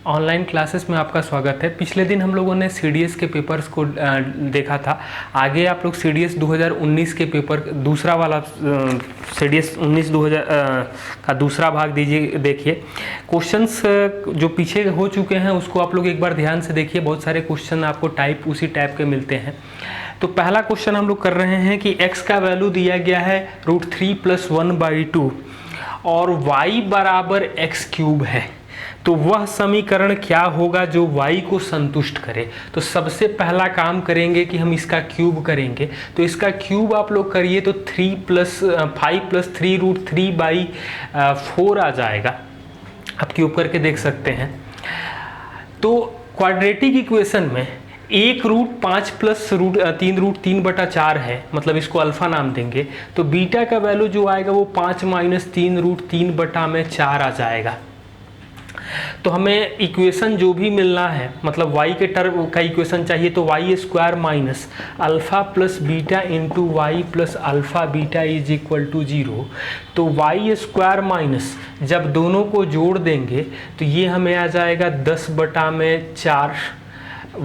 Online classes में आपका स्वागत है। पिछले दिन हम लोगों ने सीडीएस के पेपर्स को देखा था। आगे आप लोग सीडीएस 2019 के पेपर दूसरा वाला सीडीएस 19 2000 का दूसरा भाग देखिए। क्वेश्चंस जो पीछे हो चुके हैं उसको आप लोग एक बार ध्यान से देखिए। बहुत सारे क्वेश्चन आपको उसी टाइप के मिलते हैं। तो पहला क्वेश्चन हम लोग कर रहे हैं कि x का वैल्यू दिया गया है √3 + 1/2 और y बराबर x³ है। तो वह समीकरण क्या होगा जो y को संतुष्ट करे। तो सबसे पहला काम करेंगे कि हम इसका क्यूब करेंगे। तो इसका क्यूब आप लोग करिए तो 5 + 3 √3/4 आ जाएगा। आप क्यूब करके देख सकते हैं। तो क्वाड्रेटिक इक्वेशन में 1√5 + 3 √3/4 है, मतलब इसको अल्फा नाम देंगे। तो बीटा का वैल्यू जो आएगा वो 5 - 3 √3/4 आ जाएगा। तो हमें इक्वेशन जो भी मिलना है, मतलब y के टर्म का इक्वेशन चाहिए, तो y² - alpha + beta × y + alpha beta = 0। तो y² - जब दोनों को जोड़ देंगे तो ये हमें आ जाएगा 10/4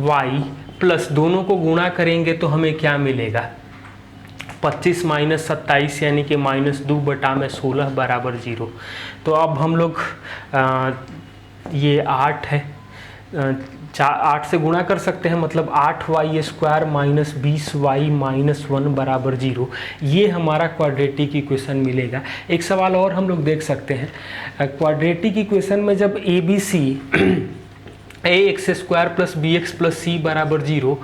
y प्लस दोनों को गुणा करेंगे तो हमें क्या मिलेगा 25 - 27 यानी कि -2/16 = 0। तो अब हम लोग ये 8 है, 8 से गुणा कर सकते हैं, मतलब 8y² - 20y - 1 = 0। ये हमारा क्वाड्रेटिक इक्वेशन मिलेगा। एक सवाल और हम लोग देख सकते हैं। क्वाड्रेटिक इक्वेशन में जब ABC ax² + bx + c = 0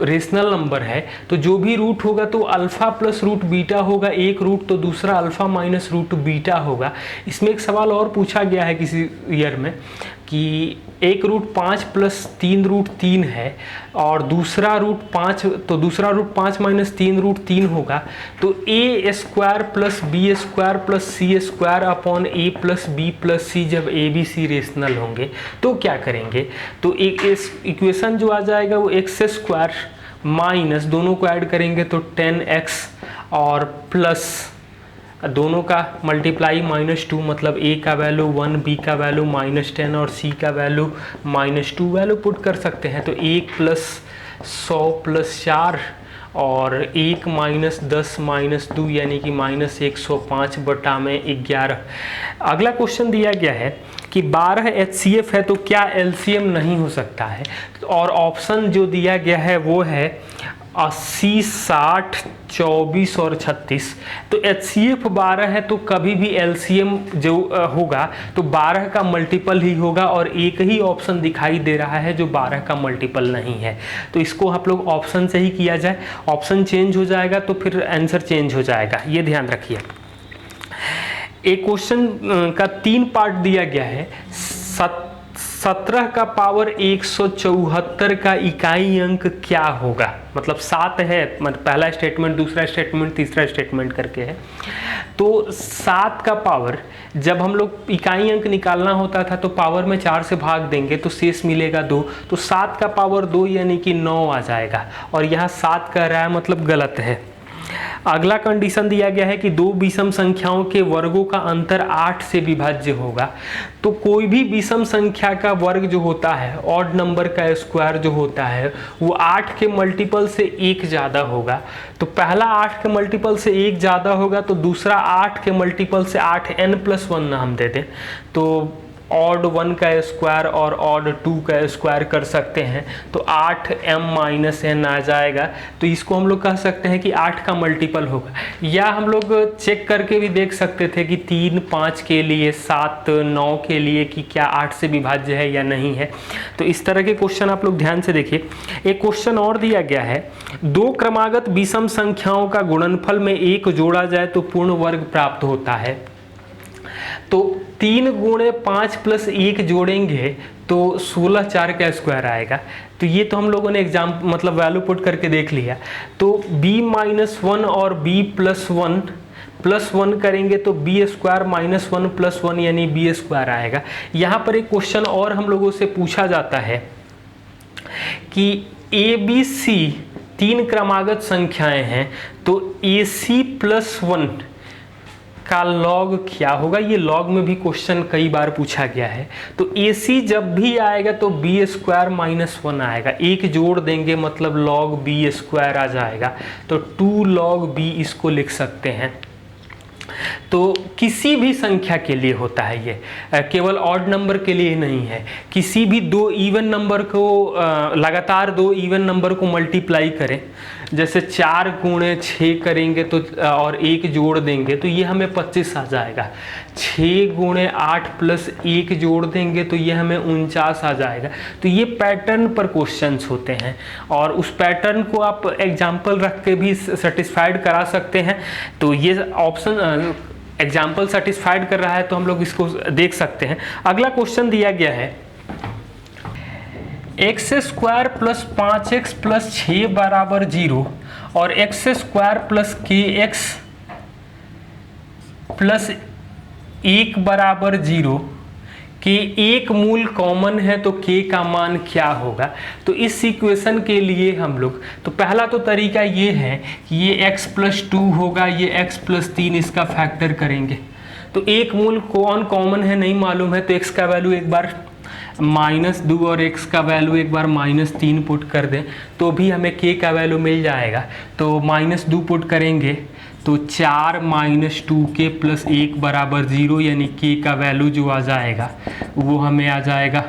rational number है, तो जो भी रूट होगा तो अल्फ़ा + रूट बीटा होगा, एक रूट तो दूसरा अल्फ़ा - रूट बीटा होगा। इसमें एक सवाल और पूछा गया है किसी ईयर में कि 1√5 + 3 √3 है और दूसरा रूट 5, तो दूसरा रूट 5 - 3 √3 होगा। तो a² + b² + c² upon a + b + c जब ABC रेशनल होंगे तो क्या करेंगे। तो एक इस इक्वेशन जो आ जाएगा वो x² माइनस दोनों को ऐड करेंगे तो 10x और प्लस दोनों का मल्टीप्लाई -2, मतलब a का वैल्यू 1, b का वैल्यू -10 और c का वैल्यू -2 वैल्यू पुट कर सकते हैं। तो 1 + 100 + 4 और 1 - 10 - 2 यानी कि -105/11। अगला क्वेश्चन दिया गया है कि 12 HCF है तो क्या LCM नहीं हो सकता है। और ऑप्शन जो दिया गया है वो है 80, 60, 24 और 36। तो HCF 12 है तो कभी भी LCM जो होगा तो 12 का मल्टीपल ही होगा, और एक ही ऑप्शन दिखाई दे रहा है जो 12 का मल्टीपल नहीं है। तो इसको आप लोग ऑप्शन से ही किया जाए, ऑप्शन चेंज हो जाएगा तो फिर आंसर चेंज हो जाएगा, ये ध्यान रखिए। एक क्वेश्चन का 3 पार्ट दिया गया है। 17 का पावर 174 का इकाई अंक क्या होगा। मतलब 7 है, मतलब पहला स्टेटमेंट, दूसरा स्टेटमेंट, तीसरा स्टेटमेंट करके है। तो 7 का पावर जब हम लोग इकाई अंक निकालना होता था तो पावर में 4 से भाग देंगे तो शेष मिलेगा 2। तो 7 का पावर 2 यानी कि 9 आ जाएगा, और यहाँ 7 कह रहा है मतलब गलत है। अगला कंडीशन दिया गया है कि दो विषम संख्याओं के वर्गों का अंतर 8 से विभाज्य होगा। तो कोई भी विषम संख्या का वर्ग जो होता है, ऑड नंबर का स्क्वायर जो होता है, वो 8 के मल्टीपल से 1 ज़्यादा होगा। तो पहला 8 के मल्टीपल से 1 ज़्यादा होगा तो दूसरा 8 के मल्टीपल से 8n + 1 नाम दे दें तो ऑड 1 का स्क्वायर और ऑड 2 का स्क्वायर कर सकते हैं। तो 8m - n आ जाएगा। तो इसको हम लोग कह सकते हैं कि 8 का मल्टीपल होगा। या हम लोग चेक करके भी देख सकते थे कि 3, 5 के लिए, 7, 9 के लिए कि क्या 8 से विभाज्य है या नहीं है। तो इस तरह के क्वेश्चन आप लोग ध्यान से देखिए। एक क्वेश्चन और दिया गया है, 2 क्रमागत विषम संख्याओं का गुणनफल में 1 जोड़ा जाए तो पूर्ण वर्ग प्राप्त होता है। तो 3 × 5 + 1 जोड़ेंगे तो 16 4 का स्क्वायर आएगा। तो ये तो हम लोगों ने मतलब वैल्यू पुट करके देख लिया। तो b - 1 और b + 1 करेंगे तो b² - 1 + 1 यानी b² आएगा। यहाँ पर एक क्वेश्चन और हम लोगों से पूछा जाता है कि ABC 3 क्रमागत संख्याएं हैं, तो AC + 1 का लॉग क्या होगा। ये लॉग में भी क्वेश्चन कई बार पूछा गया है। तो AC जब भी आएगा तो b स्क्वायर माइनस 1 आएगा, एक जोड़ देंगे मतलब लॉग b स्क्वायर आ जाएगा। तो 2 log b इसको लिख सकते हैं। तो किसी भी संख्या के लिए होता है ये, केवल ऑड नंबर के लिए नहीं है। किसी भी दो इवन नंबर को लगातार दो इवन नंबर को मल्टीप्लाई करें, जैसे 4 गुणे 6 करेंगे तो और 1 जोड़ देंगे तो ये हमें 25 आ जाएगा। 6 गुणे 8 प्लस 1 जोड़ देंगे तो ये हमें 49 आ जाएगा। तो ये पैटर्न पर क्वेश्चंस होते हैं और उस पैटर्न को आप एग्जाम्पल रख के भी सेटिस्फाइड करा सकते हैं। तो ये ऑप्शन एग्जाम्पल सेटिस्फाइड कर रहा है तो हम लोग इसको देख सकते हैं। अगला क्वेश्चन दिया गया है x square plus 5x plus 6 बराबर 0 और एक्स स्क्वायर प्लस के एक्स प्लस 1 बराबर 0 के एक मूल कॉमन है तो k का मान क्या होगा। तो इस इक्वेशन के लिए हम लोग तो पहला तो तरीका ये है कि ये x प्लस 2 होगा, ये x प्लस 3 इसका फैक्टर करेंगे। तो एक मूल कौन कॉमन है नहीं मालूम है तो x का वैल्यू एक बार -2 और x का वैल्यू एक बार -3 पुट कर दें तो भी हमें k का वैल्यू मिल जाएगा। तो -2 पुट करेंगे तो 4 - 2k प्लस 1 बराबर 0, यानी k का वैल्यू जो आ जाएगा वो हमें आ जाएगा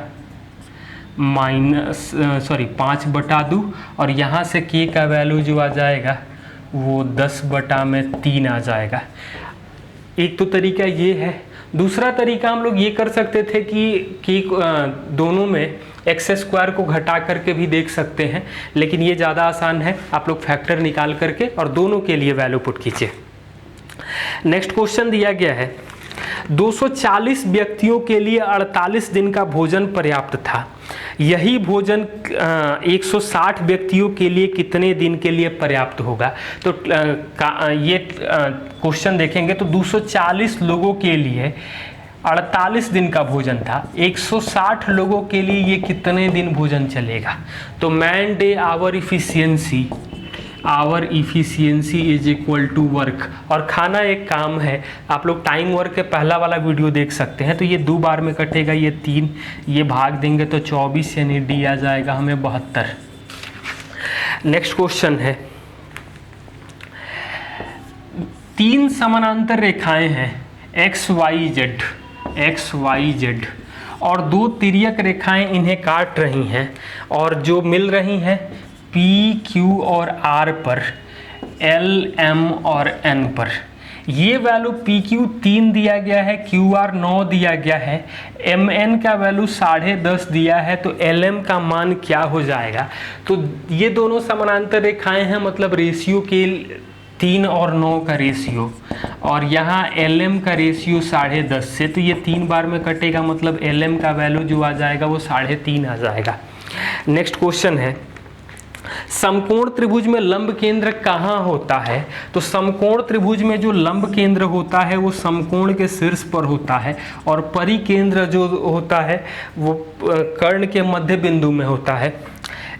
5/2 और यहाँ से k का वैल्यू जो आ जाएगा वो 10/3 आ जाएगा। एक तो तरीका ये है। दूसरा तरीका हम लोग ये कर सकते थे कि दोनों में एक्स स्क्वायर को घटा करके भी देख सकते हैं, लेकिन ये ज़्यादा आसान है। आप लोग फैक्टर निकाल करके और दोनों के लिए वैल्यू पुट कीजिए। नेक्स्ट क्वेश्चन दिया गया है 240 व्यक्तियों के लिए 48 दिन का भोजन पर्याप्त था। यही भोजन 160 व्यक्तियों के लिए कितने दिन के लिए पर्याप्त होगा। तो ये क्वेश्चन देखेंगे तो 240 लोगों के लिए 48 दिन का भोजन था, 160 लोगों के लिए ये कितने दिन भोजन चलेगा। तो man day hour efficiency is equal to work, और खाना एक काम है। आप लोग टाइम वर्क के पहला वाला वीडियो देख सकते हैं। तो ये 2 बार में कटेगा, ये 3, ये भाग देंगे तो 24 यानी डी आ जाएगा हमें 72। नेक्स्ट क्वेश्चन है 3 समानांतर रेखाएं हैं एक्स वाई जेड और 2 तिर्यक रेखाएं इन्हें काट रही हैं और जो मिल रही हैं P, Q और R पर, L, M और N पर। ये वैल्यू PQ 3 दिया गया है, QR 9 दिया गया है, MN का वैल्यू 10.5 दिया है। तो LM का मान क्या हो जाएगा। तो ये दोनों समानांतर रेखाएं हैं, मतलब रेशियो के 3 और 9 का रेशियो, और यहाँ LM का रेशियो 10.5 से। तो ये 3 बार में कटेगा, मतलब LM का वैल्यू जो आ जाएगा वो 3.5 आ जाएगा। नेक्स्ट क्वेश्चन है समकोण त्रिभुज में लंब केंद्र कहाँ होता है। तो समकोण त्रिभुज में जो लंब केंद्र होता है वो समकोण के शीर्ष पर होता है और परिकेंद्र जो होता है वो कर्ण के मध्य बिंदु में होता है।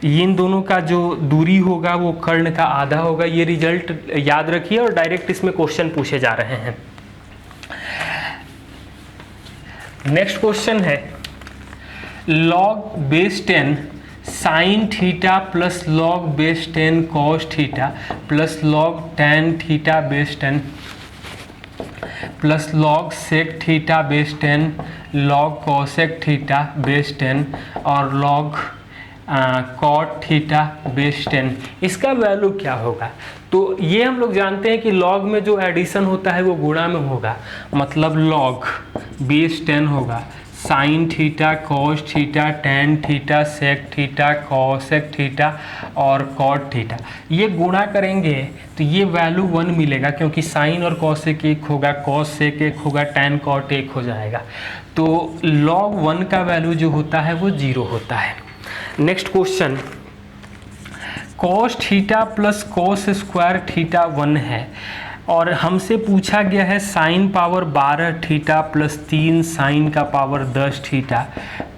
इन दोनों का जो दूरी होगा वो कर्ण का आधा होगा। ये रिजल्ट याद रखिए और डायरेक्ट इसमें क्वेश्चन पूछे जा रहे हैं। नेक्स्ट क्वेश्चन है log base 10 sine theta plus log base 10 cos theta plus log tan theta base 10 plus log sec theta base 10 log cosec theta base 10 और लॉग कॉट थीटा बेस 10। इसका value क्या होगा। तो ये हम लोग जानते हैं कि लॉग में जो एडिशन होता है वो गुणा में होगा, मतलब लॉग बेस 10 होगा sine theta cos theta tan theta sec theta cosec theta और कॉट थीटा। ये गुणा करेंगे तो ये वैल्यू 1 मिलेगा, क्योंकि साइन और कॉसेक 1 होगा, कॉस सेक 1 होगा, टैन कॉट 1 हो जाएगा। तो log 1 का वैल्यू जो होता है वो 0 होता है। Next question cos theta plus cos square theta 1 है। और हमसे पूछा गया है sine power 12 theta plus 3 sine का पावर 10 थीटा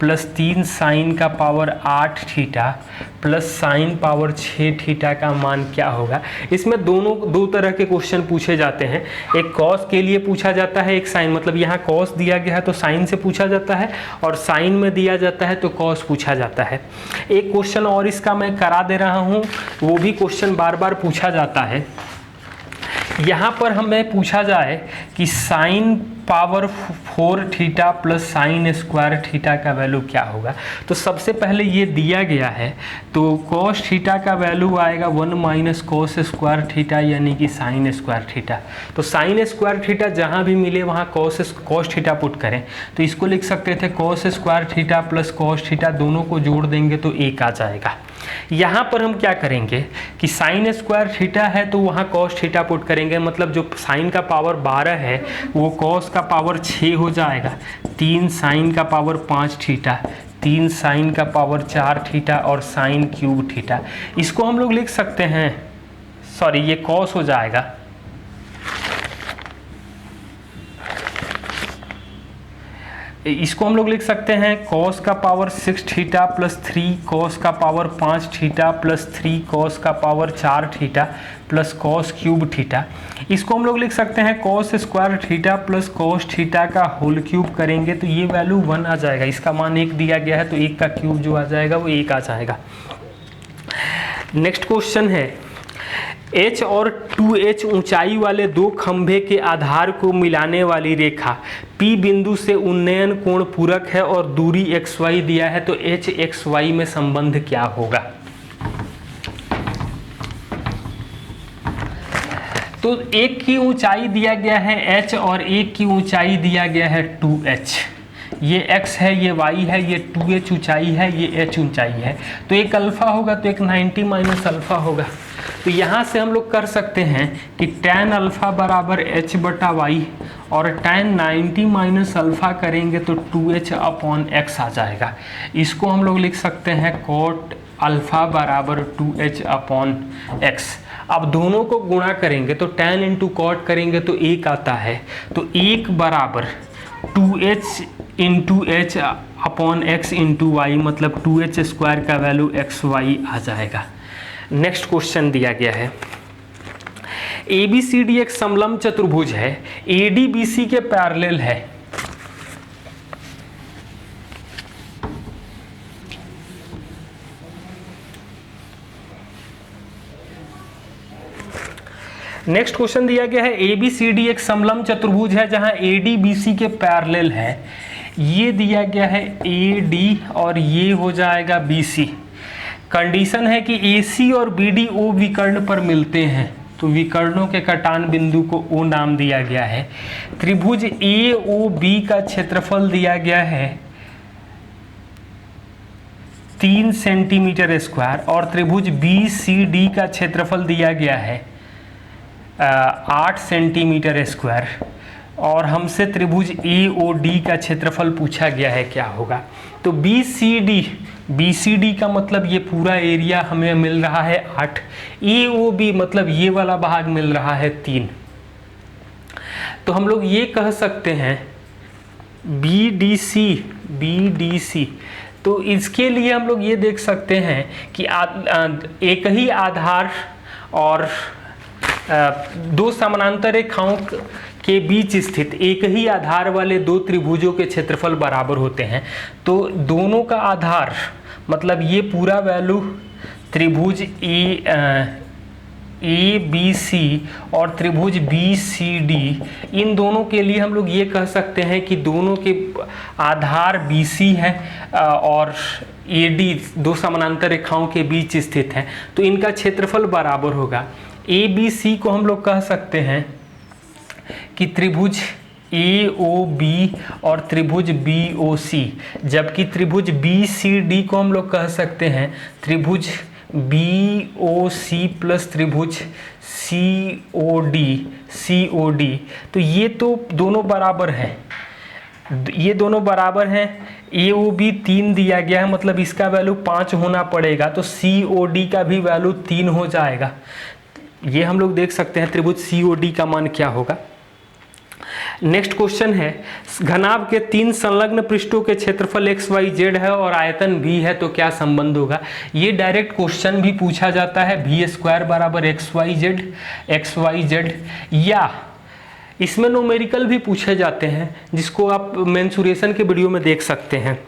प्लस 3 साइन का power 8 theta plus sine power 6 theta का मान क्या होगा। इसमें दो तरह के क्वेश्चन पूछे जाते हैं, एक कॉस के लिए पूछा जाता है, एक साइन। मतलब यहाँ कॉस दिया गया है तो साइन से पूछा जाता है, और साइन में दिया जाता है तो कॉस पूछा जाता है। एक क्वेश्चन और इसका मैं करा दे रहा हूँ, वो भी क्वेश्चन बार बार पूछा जाता है। यहाँ पर हमें पूछा जाए कि sine power 4 theta plus sine square theta का वैल्यू क्या होगा। तो सबसे पहले ये दिया गया है, तो कॉस थीटा का वैल्यू आएगा 1 माइनस कॉस स्क्वायर थीटा यानी कि साइन स्क्वायर थीटा। तो साइन स्क्वायर थीटा जहाँ भी मिले वहाँ कॉस थीटा पुट करें, तो इसको लिख सकते थे cos square theta plus cos theta, दोनों को जोड़ देंगे तो 1 आ जाएगा। यहाँ पर हम क्या करेंगे कि साइन स्क्वायर थीटा है तो वहाँ कॉस थीटा पुट करेंगे, मतलब जो साइन का पावर 12 है वो कॉस का पावर 6 हो जाएगा, 3 साइन का पावर 5 थीटा, 3 साइन का पावर 4 थीटा और साइन क्यूब थीटा। इसको हम लोग लिख सकते हैं, सॉरी ये कॉस हो जाएगा, इसको हम लोग लिख सकते हैं कॉस का पावर 6 थीटा प्लस 3 कॉस का पावर 5 थीटा प्लस 3 कॉस का power 4 theta plus cos cube theta. इसको हम लोग लिख सकते हैं cos square theta plus cos theta का होल क्यूब करेंगे तो ये वैल्यू 1 आ जाएगा। इसका मान 1 दिया गया है तो 1 का क्यूब जो आ जाएगा वो 1 आ जाएगा। नेक्स्ट क्वेश्चन है, H और 2H ऊंचाई वाले दो खंभे के आधार को मिलाने वाली रेखा P बिंदु से उन्नयन कोण पूरक है और दूरी XY दिया है, तो HXY में संबंध क्या होगा। तो एक की ऊंचाई दिया गया है H और एक की ऊंचाई दिया गया है 2H। ये x है, ये y है, ये 2H ऊंचाई है, ये h ऊंचाई है, तो एक अल्फा होगा तो एक 90 माइनस अल्फा होगा। तो यहाँ से हम लोग कर सकते हैं कि tan अल्फा बराबर h बटा वाई, और tan 90 माइनस अल्फा करेंगे तो 2h अपॉन x आ जाएगा। इसको हम लोग लिख सकते हैं cot अल्फा बराबर 2h अपॉन x। अब दोनों को गुणा करेंगे तो tan इंटू कॉट करेंगे तो 1 आता है, तो 1 बराबर 2h into h upon x into y, मतलब 2h स्क्वायर का वैल्यू xy आ जाएगा। नेक्स्ट क्वेश्चन दिया गया है, ABCD एक समलंब चतुर्भुज है, AD BC के पैरेलल है। नेक्स्ट क्वेश्चन दिया गया है, ABCD एक समलंब चतुर्भुज है जहां AD BC के पैरेलल है। ये दिया गया है AD और ये हो जाएगा BC। कंडीशन है कि AC और BD O विकर्ण पर मिलते हैं, तो विकर्णों के कटान बिंदु को O नाम दिया गया है। त्रिभुज AOB का क्षेत्रफल दिया गया है 3 सेंटीमीटर स्क्वायर, और त्रिभुज BCD का क्षेत्रफल दिया गया है 8 सेंटीमीटर स्क्वायर, और हमसे त्रिभुज AOD का क्षेत्रफल पूछा गया है क्या होगा। तो BCD का मतलब ये पूरा एरिया हमें मिल रहा है 8, AOB मतलब ये वाला भाग मिल रहा है 3। तो हम लोग ये कह सकते हैं BDC, तो इसके लिए हम लोग ये देख सकते हैं कि एक ही आधार और दो समानांतर रेखाओं के बीच स्थित एक ही आधार वाले दो त्रिभुजों के क्षेत्रफल बराबर होते हैं। तो दोनों का आधार मतलब ये पूरा वैल्यू त्रिभुज ABC और त्रिभुज BCD, इन दोनों के लिए हम लोग ये कह सकते हैं कि दोनों के आधार BC है और AD दो समानांतर रेखाओं के बीच स्थित है, तो इनका क्षेत्रफल बराबर होगा। ABC को हम लोग कह सकते हैं कि त्रिभुज AOB और त्रिभुज BOC, जबकि त्रिभुज BCD को हम लोग कह सकते हैं त्रिभुज BOC प्लस त्रिभुज COD। तो ये तो दोनों बराबर हैं, ये दोनों बराबर हैं। AOB 3 दिया गया है, मतलब इसका वैल्यू 5 होना पड़ेगा, तो COD का भी वैल्यू 3 हो जाएगा। ये हम लोग देख सकते हैं त्रिभुज COD का मान क्या होगा। नेक्स्ट क्वेश्चन है, घनाभ के 3 संलग्न पृष्ठों के क्षेत्रफल XYZ है और आयतन V है, तो क्या संबंध होगा। ये डायरेक्ट क्वेश्चन भी पूछा जाता है, V² बराबर XYZ, या इसमें न्यूमेरिकल भी पूछे जाते हैं, जिसको आप मेंसुरेशन के वीडियो में देख सकते हैं।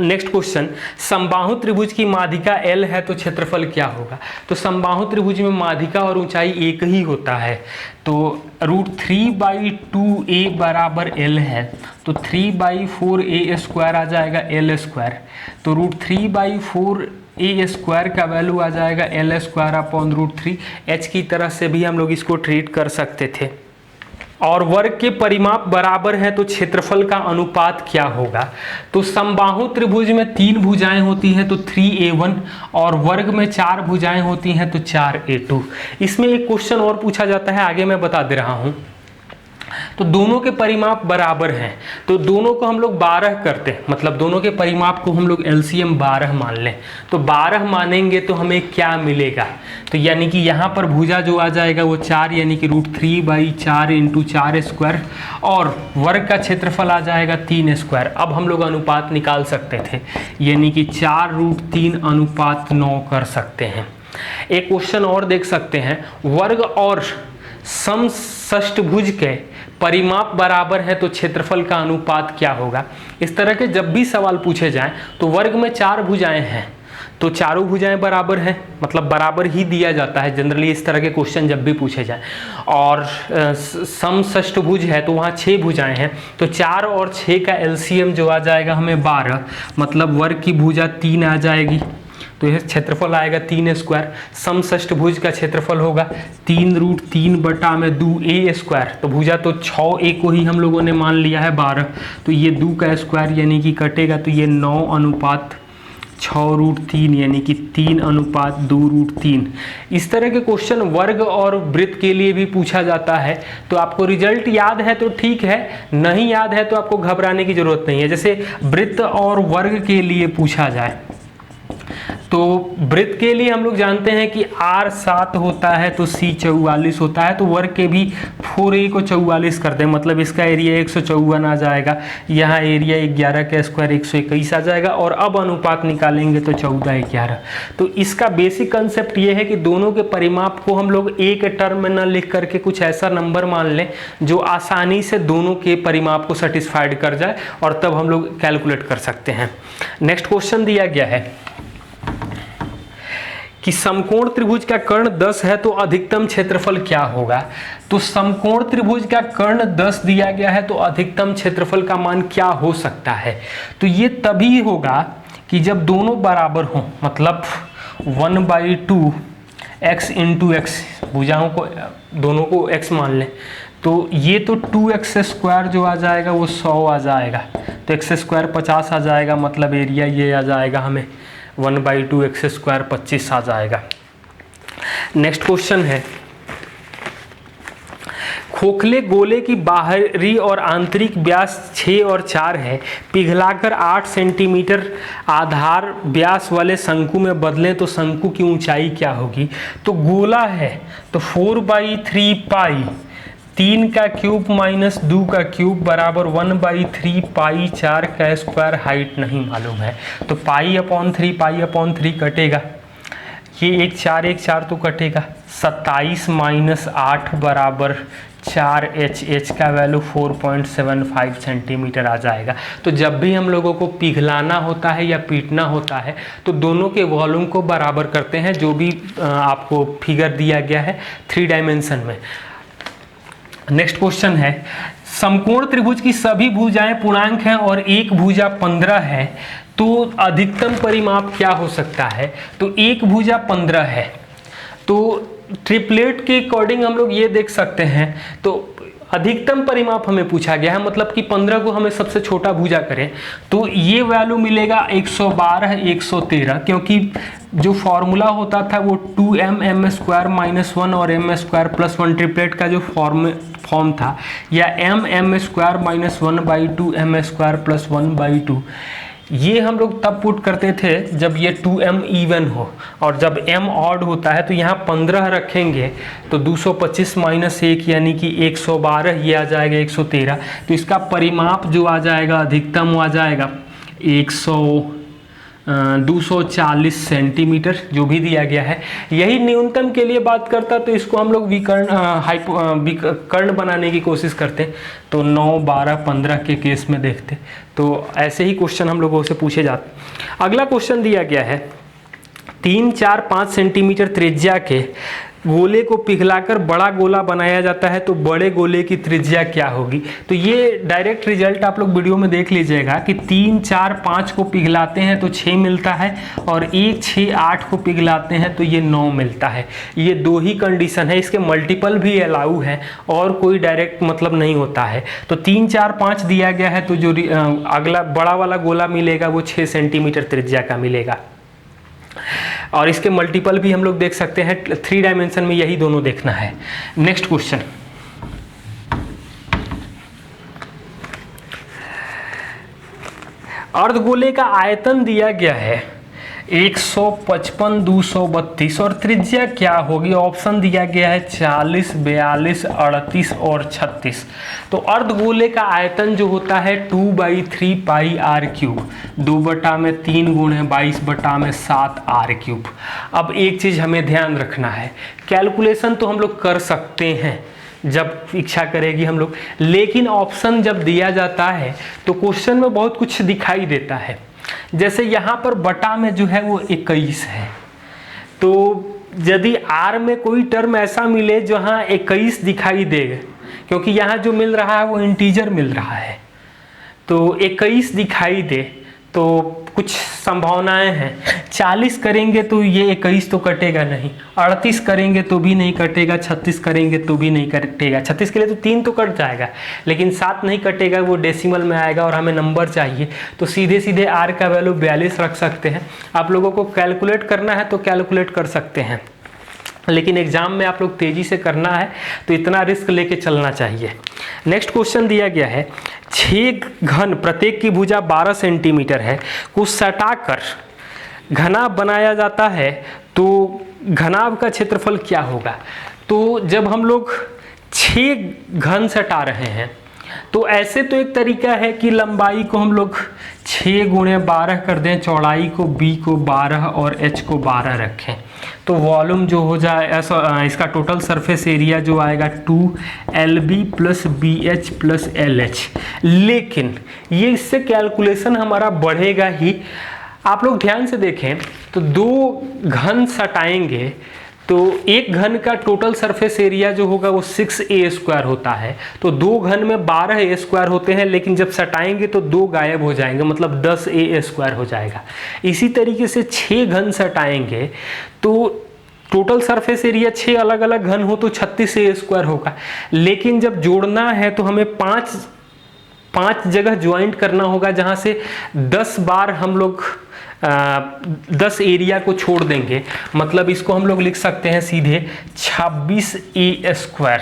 नेक्स्ट क्वेश्चन, समबाहु त्रिभुज की माध्यिका L है तो क्षेत्रफल क्या होगा। तो समबाहु त्रिभुज में माध्यिका और ऊंचाई एक ही होता है, तो √3/2a बराबर L है, तो 3/4a² आ जाएगा L², तो √3/4a² का वैल्यू आ जाएगा L²/√3। h की तरह से भी हम लोग इसको ट्रीट कर सकते थे। और वर्ग के परिमाप बराबर है तो क्षेत्रफल का अनुपात क्या होगा। तो समबाहु त्रिभुज में 3 भुजाएं होती हैं तो 3a1, और वर्ग में 4 भुजाएं होती हैं तो 4a2। इसमें एक क्वेश्चन और पूछा जाता है, आगे मैं बता दे रहा हूं। तो दोनों के परिमाप बराबर हैं, तो दोनों को हम लोग 12 करते हैं, मतलब दोनों के परिमाप को हम लोग LCM 12 मान लें। तो 12 मानेंगे तो हमें क्या मिलेगा, तो यानी कि यहाँ पर भुजा जो आ जाएगा वो 4, यानी कि √3/4 × 4², और वर्ग का क्षेत्रफल आ जाएगा 3²। अब हम लोग अनुपात निकाल सकते थे, यानी कि 4√3:9 कर सकते हैं। एक क्वेश्चन और देख सकते हैं, वर्ग और समषष्टभुज के परिमाप बराबर है तो क्षेत्रफल का अनुपात क्या होगा। इस तरह के जब भी सवाल पूछे जाएं तो वर्ग में 4 भुजाएं हैं तो चारों भुजाएं बराबर हैं, मतलब बराबर ही दिया जाता है जनरली इस तरह के क्वेश्चन जब भी पूछे जाएं। और समषष्टभुज है तो वहाँ 6 भुजाएं हैं, तो 4 और 6 का LCM जो आ जाएगा हमें 12, मतलब वर्ग की भुजा 3 आ जाएगी, तो यह क्षेत्रफल आएगा 3²। समषष्टभुज का क्षेत्रफल होगा 3√3/2a², तो भुजा तो 6a को ही हम लोगों ने मान लिया है 12, तो ये 2 का स्क्वायर यानी कि कटेगा, तो ये 9:6√3 यानी कि 3:2√3। इस तरह के क्वेश्चन वर्ग और वृत्त के लिए भी पूछा जाता है। तो आपको रिजल्ट याद है तो ठीक है, नहीं याद है तो आपको घबराने की जरूरत नहीं है। जैसे वृत्त और वर्ग के लिए पूछा जाए तो वृत्त के लिए हम लोग जानते हैं कि R 7 होता है तो C 44 होता है, तो वर्ग के भी 4a को 44 कर दें, मतलब इसका एरिया 154 आ जाएगा, यहाँ एरिया 11 का स्क्वायर 121 आ जाएगा, और अब अनुपात निकालेंगे तो 14:11। तो इसका बेसिक कंसेप्ट ये है कि दोनों के परिमाप को हम लोग एक टर्म में न लिख करके कुछ ऐसा नंबर मान लें जो आसानी से दोनों के परिमाप को सेटिस्फाइड कर जाए, और तब हम लोग कैलकुलेट कर सकते हैं। नेक्स्ट क्वेश्चन दिया गया है कि समकोण त्रिभुज का कर्ण 10 है तो अधिकतम क्षेत्रफल क्या होगा। तो समकोण त्रिभुज का कर्ण 10 दिया गया है तो अधिकतम क्षेत्रफल का मान क्या हो सकता है। तो ये तभी होगा कि जब दोनों बराबर हों, मतलब 1/2 x × x, भुजाओं को दोनों को x मान लें, तो ये तो 2x² जो आ जाएगा वो 100 आ जाएगा, तो x² 50 आ जाएगा, मतलब एरिया ये आ जाएगा हमें 1/2 x² 25 आ जाएगा। नेक्स्ट क्वेश्चन है, खोखले गोले की बाहरी और आंतरिक व्यास 6 और 4 है, पिघलाकर 8 सेंटीमीटर आधार व्यास वाले शंकु में बदलें तो शंकु की ऊंचाई क्या होगी। तो गोला है तो 4/3 पाई 3 का क्यूब माइनस 2 का क्यूब बराबर 1/3 पाई 4 का स्क्वायर, हाइट नहीं मालूम है, तो पाई/3 कटेगा, ये 1 4 तो कटेगा, 27 - 8 बराबर 4h का वैल्यू 4.75 सेंटीमीटर आ जाएगा। तो जब भी हम लोगों को पिघलाना होता है या पीटना होता है तो दोनों के वॉल्यूम को बराबर करते हैं, जो भी आपको फिगर दिया गया है 3 डायमेंशन में। नेक्स्ट क्वेश्चन है, समकोण त्रिभुज की सभी भुजाएं पूर्णांक हैं और एक भुजा 15 है, तो अधिकतम परिमाप क्या हो सकता है। तो एक भुजा 15 है, तो ट्रिपलेट के अकॉर्डिंग हम लोग ये देख सकते हैं, तो अधिकतम परिमाप हमें पूछा गया है, मतलब कि 15 को हमें सबसे छोटा भुजा करें तो ये वैल्यू मिलेगा 112 113, क्योंकि जो फॉर्मूला होता था वो 2m² - 1 और m² + 1 ट्रिपलेट का जो फॉर्म था, या m² - 1/2 m² + 1/2, ये हम लोग तब पुट करते थे जब ये 2m इवन हो, और जब m ऑड होता है तो यहाँ 15 रखेंगे तो 225 माइनस 1 यानी कि 112, ये आ जाएगा 113। तो इसका परिमाप जो आ जाएगा अधिकतम वो आ जाएगा 240 सेंटीमीटर, जो भी दिया गया है। यही न्यूनतम के लिए बात करता तो इसको हम लोग विकर्ण बनाने की कोशिश करते, तो 9, 12, 15 के केस में देखते। तो ऐसे ही क्वेश्चन हम लोगों से पूछे जाते। अगला क्वेश्चन दिया गया है 3, 4, 5 सेंटीमीटर त्रिज्या के गोले को पिघलाकर बड़ा गोला बनाया जाता है, तो बड़े गोले की त्रिज्या क्या होगी। तो ये डायरेक्ट रिजल्ट आप लोग वीडियो में देख लीजिएगा कि 3, 4, 5 को पिघलाते हैं तो 6 मिलता है, और 1, 6, 8 को पिघलाते हैं तो ये 9 मिलता है। ये दो ही कंडीशन है, इसके मल्टीपल भी अलाउ है और कोई डायरेक्ट मतलब नहीं होता है। तो 3, 4, 5 दिया गया है तो जो अगला बड़ा वाला गोला मिलेगा वो 6 सेंटीमीटर त्रिज्या का मिलेगा, और इसके मल्टीपल भी हम लोग देख सकते हैं। 3 डायमेंशन में यही दोनों देखना है। नेक्स्ट क्वेश्चन, अर्धगोले का आयतन दिया गया है 155, 232 और त्रिज्या क्या होगी। ऑप्शन दिया गया है 40, 42, 38 और 36। तो अर्धगोले का आयतन जो होता है 2/3 पाई r क्यूब, 2/3 गुणे 22/7 r क्यूब। अब एक चीज हमें ध्यान रखना है, कैलकुलेशन तो हम लोग कर सकते हैं जब इच्छा करेगी हम लोग, लेकिन ऑप्शन जब दिया जाता है तो क्वेश्चन में बहुत कुछ दिखाई देता है। जैसे यहाँ पर बटा में जो है वो 21 है, तो यदि r में कोई टर्म ऐसा मिले जहाँ 21 दिखाई दे, क्योंकि यहाँ जो मिल रहा है वो इंटीजर मिल रहा है, तो 21 दिखाई दे तो कुछ संभावनाएं हैं। 40 करेंगे तो ये 21 तो कटेगा नहीं, 38 करेंगे तो भी नहीं कटेगा, 36 करेंगे तो भी नहीं कटेगा। 36 के लिए तो 3 तो कट जाएगा, लेकिन 7 नहीं कटेगा, वो डेसिमल में आएगा और हमें नंबर चाहिए। तो सीधे सीधे r का वैल्यू 42 रख सकते हैं। आप लोगों को कैलकुलेट करना है तो कैलकुलेट कर सकते हैं, लेकिन एग्जाम में आप लोग तेजी से करना है तो इतना रिस्क लेके चलना चाहिए। नेक्स्ट क्वेश्चन दिया गया है 6 घन प्रत्येक की भुजा 12 सेंटीमीटर है को सटाकर घनाभ बनाया जाता है, तो घनाभ का क्षेत्रफल क्या होगा। तो जब हम लोग 6 घन सटा रहे हैं तो ऐसे तो एक तरीका है कि लंबाई को हम लोग 6 गुणे 12 कर दें, चौड़ाई को b को 12 और h को 12 रखें, तो वॉल्यूम जो हो जाए इसका टोटल सरफेस एरिया जो आएगा 2LB + BH + LH। लेकिन ये इससे कैलकुलेशन हमारा बढ़ेगा ही। आप लोग ध्यान से देखें तो 2 घन सटाएंगे तो एक घन का टोटल सरफेस एरिया जो होगा वो 6a² होता है, तो 2 घन में 12a² होते हैं, लेकिन जब सटाएंगे तो 2 गायब हो जाएंगे, मतलब 10a² हो जाएगा। इसी तरीके से 6 घन सटाएंगे तो टोटल सरफेस एरिया 6 अलग अलग घन हो तो 36a² होगा, लेकिन जब जोड़ना है तो हमें 5 जगह ज्वाइंट करना होगा, जहाँ से 10 बार हम लोग 10 एरिया को छोड़ देंगे, मतलब इसको हम लोग लिख सकते हैं सीधे 26a²,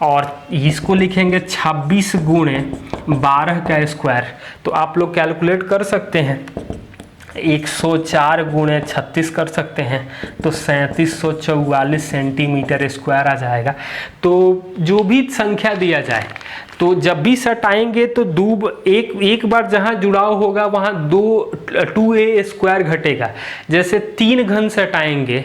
और इसको लिखेंगे 26 गुणे 12 का स्क्वायर। तो आप लोग कैलकुलेट कर सकते हैं, 104 गुणे 36 कर सकते हैं, तो 3744 सेंटीमीटर स्क्वायर आ जाएगा। तो जो भी संख्या दिया जाए तो जब भी सटाएंगे तो एक बार जहाँ जुड़ाव होगा वहाँ 2a² घटेगा। जैसे 3 घन सटाएंगे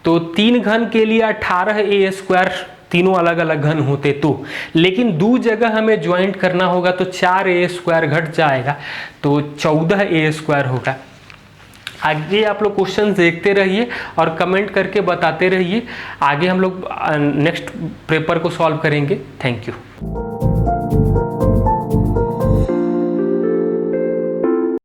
तो 3 घन के लिए 18a², तीनों अलग अलग घन होते तो, लेकिन 2 जगह हमें ज्वाइंट करना होगा तो 4a² घट जाएगा, तो 14a² होगा। आगे आप लोग क्वेश्चन देखते रहिए और कमेंट करके बताते रहिए, आगे हम लोग नेक्स्ट पेपर को सॉल्व करेंगे। Thank you.